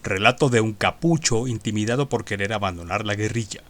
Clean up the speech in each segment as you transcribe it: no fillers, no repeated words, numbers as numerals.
Relato de un capucho intimidado por querer abandonar la guerrilla.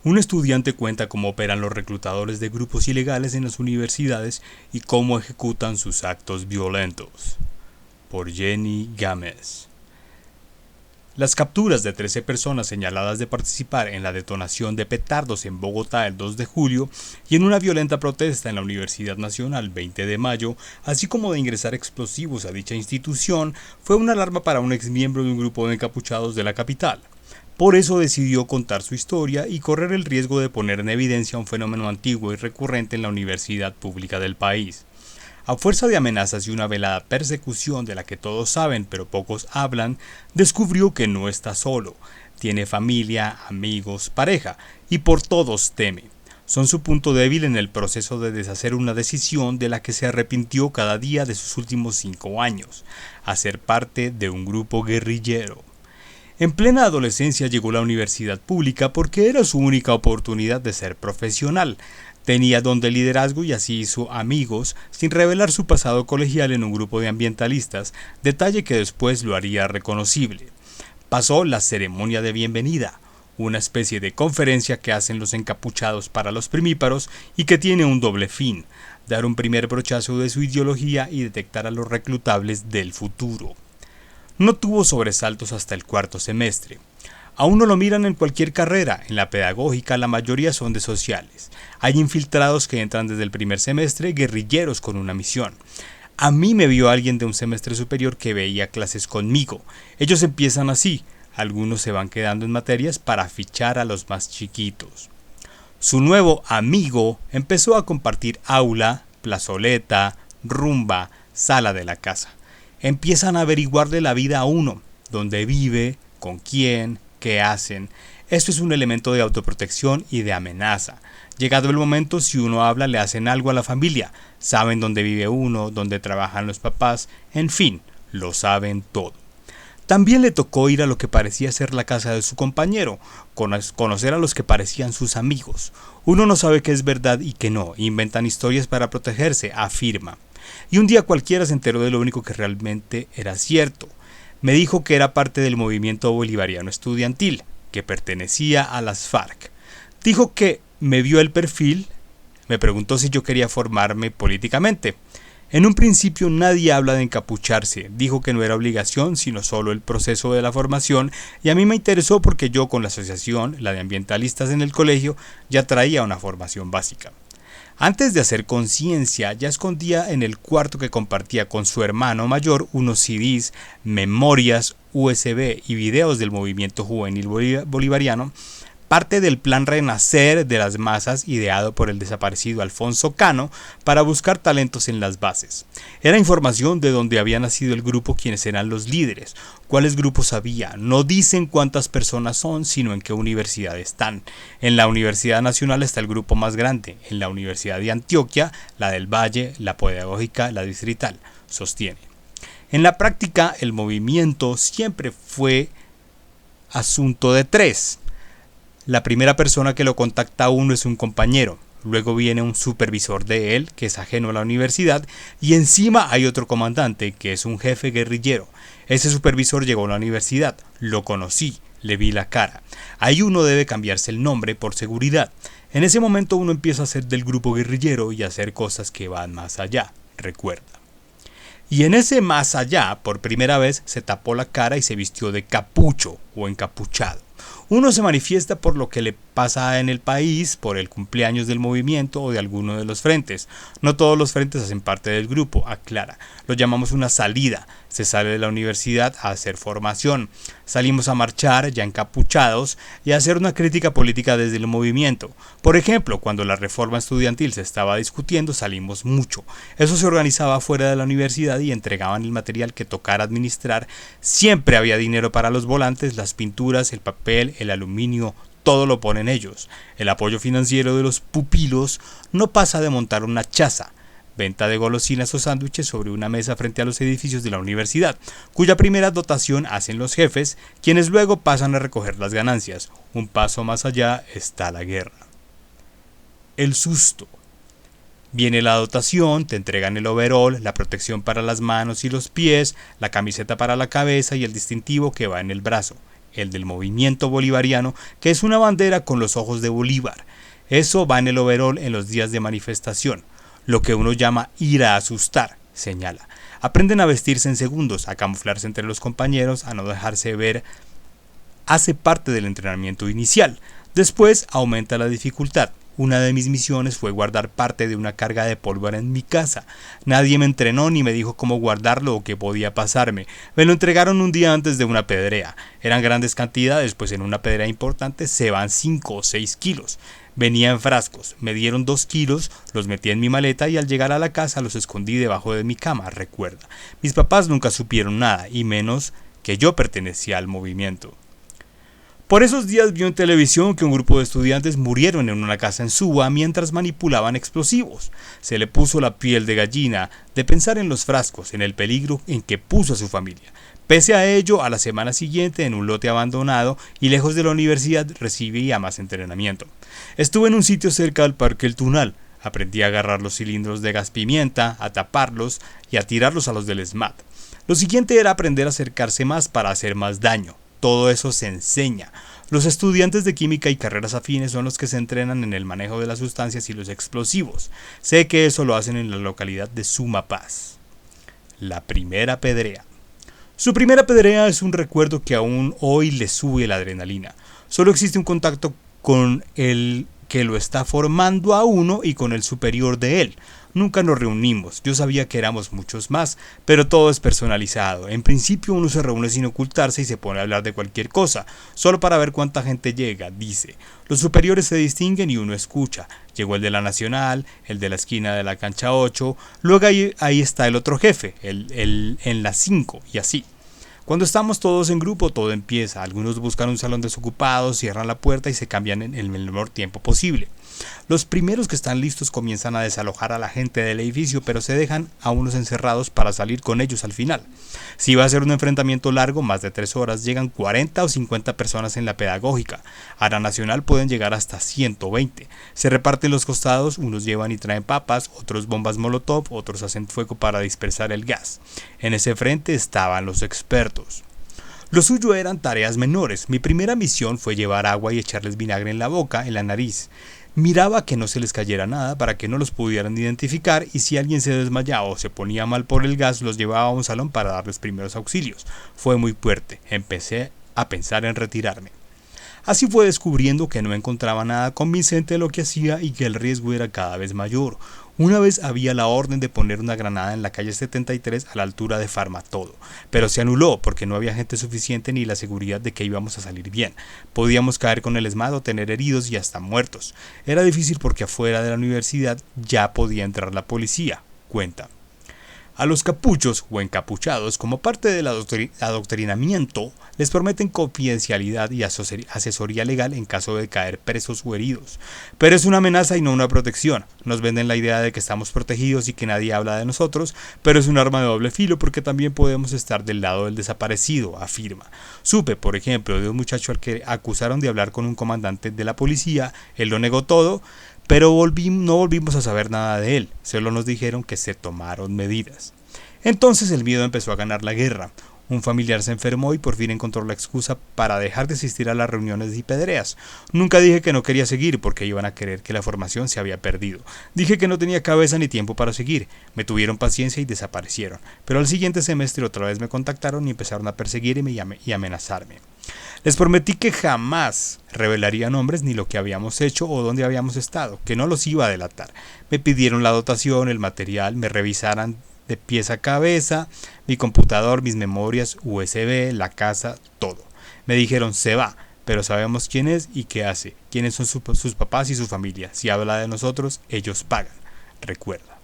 Un estudiante cuenta cómo operan los reclutadores de grupos ilegales en las universidades y cómo ejecutan sus actos violentos. Por Jenny Gámez. Las capturas de 13 personas señaladas de participar en la detonación de petardos en Bogotá el 2 de julio y en una violenta protesta en la Universidad Nacional 20 de mayo, así como de ingresar explosivos a dicha institución, fue una alarma para un exmiembro de un grupo de encapuchados de la capital. Por eso decidió contar su historia y correr el riesgo de poner en evidencia un fenómeno antiguo y recurrente en la universidad pública del país. A fuerza de amenazas y una velada persecución de la que todos saben pero pocos hablan, descubrió que no está solo. Tiene familia, amigos, pareja, y por todos teme. Son su punto débil en el proceso de deshacer una decisión de la que se arrepintió cada día de sus últimos 5 años, hacer parte de un grupo guerrillero. En plena adolescencia llegó a la universidad pública porque era su única oportunidad de ser profesional. Tenía don de liderazgo y así hizo amigos sin revelar su pasado colegial en un grupo de ambientalistas, detalle que después lo haría reconocible. Pasó la ceremonia de bienvenida, una especie de conferencia que hacen los encapuchados para los primíparos y que tiene un doble fin, dar un primer brochazo de su ideología y detectar a los reclutables del futuro. No tuvo sobresaltos hasta el 4º semestre. A uno lo miran en cualquier carrera, en la pedagógica la mayoría son de sociales. Hay infiltrados que entran desde el primer semestre, guerrilleros con una misión. A mí me vio alguien de un semestre superior que veía clases conmigo. Ellos empiezan así, algunos se van quedando en materias para fichar a los más chiquitos. Su nuevo amigo empezó a compartir aula, plazoleta, rumba, sala de la casa. Empiezan a averiguarle la vida a uno, dónde vive, con quién, qué hacen. Esto es un elemento de autoprotección y de amenaza. Llegado el momento, si uno habla, le hacen algo a la familia. Saben dónde vive uno, dónde trabajan los papás, en fin, lo saben todo. También le tocó ir a lo que parecía ser la casa de su compañero, conocer a los que parecían sus amigos. Uno no sabe qué es verdad y qué no, inventan historias para protegerse, afirma. Y un día cualquiera se enteró de lo único que realmente era cierto. Me dijo que era parte del movimiento bolivariano estudiantil, que pertenecía a las FARC. Dijo que me vio el perfil, me preguntó si yo quería formarme políticamente. En un principio nadie habla de encapucharse, dijo que no era obligación sino solo el proceso de la formación y a mí me interesó porque yo con la asociación, la de ambientalistas en el colegio, ya traía una formación básica. Antes de hacer conciencia, ya escondía en el cuarto que compartía con su hermano mayor unos CDs, memorias, USB y videos del movimiento juvenil bolivariano, parte del plan Renacer de las masas ideado por el desaparecido Alfonso Cano para buscar talentos en las bases. Era información de dónde había nacido el grupo, quiénes eran los líderes, cuáles grupos había. No dicen cuántas personas son, sino en qué universidad están. En la Universidad Nacional está el grupo más grande, en la Universidad de Antioquia, la del Valle, la Pedagógica, la Distrital, sostiene. En la práctica, el movimiento siempre fue asunto de 3. La primera persona que lo contacta a uno es un compañero, luego viene un supervisor de él, que es ajeno a la universidad, y encima hay otro comandante, que es un jefe guerrillero. Ese supervisor llegó a la universidad, lo conocí, le vi la cara. Ahí uno debe cambiarse el nombre por seguridad. En ese momento uno empieza a ser del grupo guerrillero y a hacer cosas que van más allá, recuerda. Y en ese más allá, por primera vez, se tapó la cara y se vistió de capucho o encapuchado. Uno se manifiesta por lo que le pasa en el país, por el cumpleaños del movimiento o de alguno de los frentes. No todos los frentes hacen parte del grupo, aclara. Lo llamamos una salida. Se sale de la universidad a hacer formación. Salimos a marchar ya encapuchados y a hacer una crítica política desde el movimiento. Por ejemplo, cuando la reforma estudiantil se estaba discutiendo, salimos mucho. Eso se organizaba fuera de la universidad y entregaban el material que tocara administrar. Siempre había dinero para los volantes, las pinturas, el papel, el aluminio, todo lo ponen ellos. El apoyo financiero de los pupilos no pasa de montar una chaza, venta de golosinas o sándwiches sobre una mesa frente a los edificios de la universidad, cuya primera dotación hacen los jefes, quienes luego pasan a recoger las ganancias. Un paso más allá está la guerra. El susto. Viene la dotación, te entregan el overol, la protección para las manos y los pies, la camiseta para la cabeza y el distintivo que va en el brazo, el del movimiento bolivariano, que es una bandera con los ojos de Bolívar. Eso va en el overol en los días de manifestación, lo que uno llama ir a asustar, señala. Aprenden a vestirse en segundos, a camuflarse entre los compañeros, a no dejarse ver. Hace parte del entrenamiento inicial. Después aumenta la dificultad. Una de mis misiones fue guardar parte de una carga de pólvora en mi casa. Nadie me entrenó ni me dijo cómo guardarlo o qué podía pasarme. Me lo entregaron un día antes de una pedrea. Eran grandes cantidades, pues en una pedrea importante se van 5 o 6 kilos. Venía en frascos, me dieron 2 kilos, los metí en mi maleta y al llegar a la casa los escondí debajo de mi cama, recuerda. Mis papás nunca supieron nada, y menos que yo pertenecía al movimiento. Por esos días vio en televisión que un grupo de estudiantes murieron en una casa en Suba mientras manipulaban explosivos. Se le puso la piel de gallina de pensar en los frascos, en el peligro en que puso a su familia. Pese a ello, a la semana siguiente, en un lote abandonado y lejos de la universidad, recibía más entrenamiento. Estuve en un sitio cerca del Parque El Tunal. Aprendí a agarrar los cilindros de gas pimienta, a taparlos y a tirarlos a los del SMAT. Lo siguiente era aprender a acercarse más para hacer más daño. Todo eso se enseña. Los estudiantes de química y carreras afines son los que se entrenan en el manejo de las sustancias y los explosivos. Sé que eso lo hacen en la localidad de Sumapaz. La primera pedrea. Su primera pedrea es un recuerdo que aún hoy le sube la adrenalina. Solo existe un contacto con el que lo está formando a uno y con el superior de él. Nunca nos reunimos, yo sabía que éramos muchos más, pero todo es personalizado. En principio uno se reúne sin ocultarse y se pone a hablar de cualquier cosa, solo para ver cuánta gente llega, dice. Los superiores se distinguen y uno escucha. Llegó el de la Nacional, el de la esquina de la cancha 8, luego ahí está el otro jefe, el en la 5 y así. Cuando estamos todos en grupo, todo empieza. Algunos buscan un salón desocupado, cierran la puerta y se cambian en el menor tiempo posible. Los primeros que están listos comienzan a desalojar a la gente del edificio, pero se dejan a unos encerrados para salir con ellos al final. Si va a ser un enfrentamiento largo, más de 3 horas, llegan 40 o 50 personas en la pedagógica. A la Nacional pueden llegar hasta 120. Se reparten los costados, unos llevan y traen papas, otros bombas molotov, otros hacen fuego para dispersar el gas. En ese frente estaban los expertos. Lo suyo eran tareas menores. Mi primera misión fue llevar agua y echarles vinagre en la boca, en la nariz. Miraba que no se les cayera nada para que no los pudieran identificar y si alguien se desmayaba o se ponía mal por el gas los llevaba a un salón para darles primeros auxilios. Fue muy fuerte. Empecé a pensar en retirarme. Así fue descubriendo que no encontraba nada convincente de lo que hacía y que el riesgo era cada vez mayor. Una vez había la orden de poner una granada en la calle 73 a la altura de Farmatodo, pero se anuló porque no había gente suficiente ni la seguridad de que íbamos a salir bien. Podíamos caer con el ESMAD o tener heridos y hasta muertos. Era difícil porque afuera de la universidad ya podía entrar la policía, cuenta. A los capuchos o encapuchados, como parte del adoctrinamiento, les prometen confidencialidad y asesoría legal en caso de caer presos o heridos. Pero es una amenaza y no una protección. Nos venden la idea de que estamos protegidos y que nadie habla de nosotros, pero es un arma de doble filo porque también podemos estar del lado del desaparecido, afirma. Supe, por ejemplo, de un muchacho al que acusaron de hablar con un comandante de la policía, él lo negó todo, pero no volvimos a saber nada de él, solo nos dijeron que se tomaron medidas. Entonces el miedo empezó a ganar la guerra. Un familiar se enfermó y por fin encontró la excusa para dejar de asistir a las reuniones y pedreas. Nunca dije que no quería seguir porque iban a creer que la formación se había perdido. Dije que no tenía cabeza ni tiempo para seguir. Me tuvieron paciencia y desaparecieron. Pero al siguiente semestre otra vez me contactaron y empezaron a perseguirme y amenazarme. Les prometí que jamás revelaría nombres ni lo que habíamos hecho o dónde habíamos estado, que no los iba a delatar. Me pidieron la dotación, el material, me revisaran de pies a cabeza, mi computador, mis memorias, USB, la casa, todo. Me dijeron, se va, pero sabemos quién es y qué hace, quiénes son sus papás y su familia. Si habla de nosotros, ellos pagan, recuerda.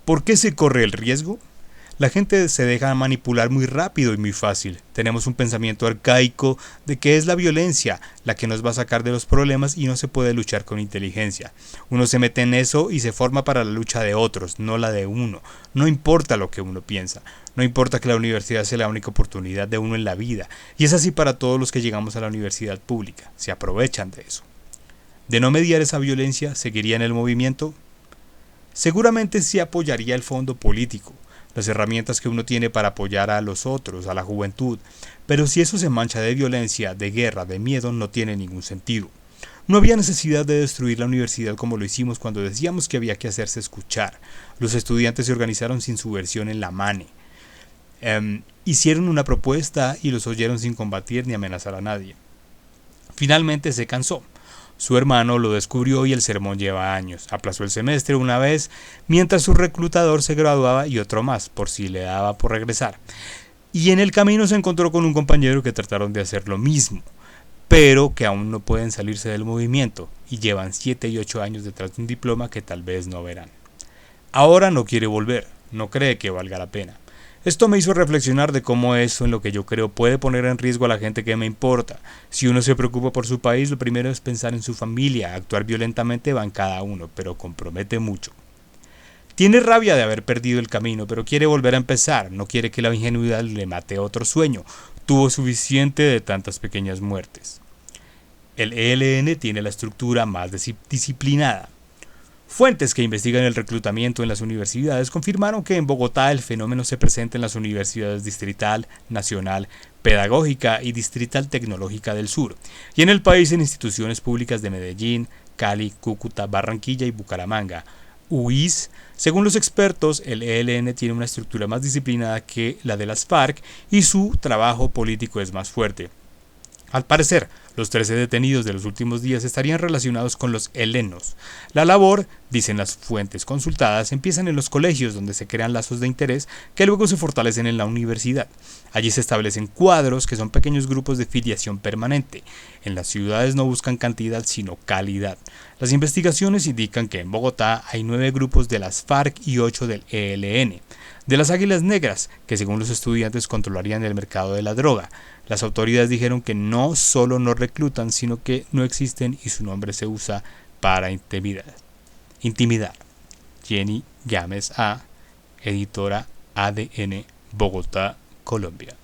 ¿Por qué se corre el riesgo? La gente se deja manipular muy rápido y muy fácil. Tenemos un pensamiento arcaico de que es la violencia la que nos va a sacar de los problemas y no se puede luchar con inteligencia. Uno se mete en eso y se forma para la lucha de otros, no la de uno. No importa lo que uno piensa. No importa que la universidad sea la única oportunidad de uno en la vida. Y es así para todos los que llegamos a la universidad pública. Se aprovechan de eso. De no mediar esa violencia, ¿seguiría en el movimiento? Seguramente sí apoyaría el fondo político, las herramientas que uno tiene para apoyar a los otros, a la juventud, pero si eso se mancha de violencia, de guerra, de miedo, no tiene ningún sentido. No había necesidad de destruir la universidad como lo hicimos cuando decíamos que había que hacerse escuchar. Los estudiantes se organizaron sin subversión en la mane. Hicieron una propuesta y los oyeron sin combatir ni amenazar a nadie. Finalmente se cansó. Su hermano lo descubrió y el sermón lleva años. Aplazó el semestre una vez, mientras su reclutador se graduaba y otro más, por si le daba por regresar. Y en el camino se encontró con un compañero que trataron de hacer lo mismo, pero que aún no pueden salirse del movimiento y llevan 7 y 8 años detrás de un diploma que tal vez no verán. Ahora no quiere volver, no cree que valga la pena. Esto me hizo reflexionar de cómo eso en lo que yo creo puede poner en riesgo a la gente que me importa. Si uno se preocupa por su país, lo primero es pensar en su familia. Actuar violentamente va en cada uno, pero compromete mucho. Tiene rabia de haber perdido el camino, pero quiere volver a empezar. No quiere que la ingenuidad le mate otro sueño. Tuvo suficiente de tantas pequeñas muertes. El ELN tiene la estructura más disciplinada. Fuentes que investigan el reclutamiento en las universidades confirmaron que en Bogotá el fenómeno se presenta en las universidades Distrital, Nacional, Pedagógica y Distrital Tecnológica del Sur, y en el país en instituciones públicas de Medellín, Cali, Cúcuta, Barranquilla y Bucaramanga. UIS, según los expertos, el ELN tiene una estructura más disciplinada que la de las FARC y su trabajo político es más fuerte. Al parecer, los 13 detenidos de los últimos días estarían relacionados con los helenos. La labor, dicen las fuentes consultadas, empiezan en los colegios donde se crean lazos de interés que luego se fortalecen en la universidad. Allí se establecen cuadros que son pequeños grupos de filiación permanente. En las ciudades no buscan cantidad sino calidad. Las investigaciones indican que en Bogotá hay 9 grupos de las FARC y 8 del ELN. De las Águilas Negras, que según los estudiantes controlarían el mercado de la droga. Las autoridades dijeron que no solo no reclutan, sino que no existen y su nombre se usa para intimidar. Jenny Gámez A., editora ADN, Bogotá, Colombia.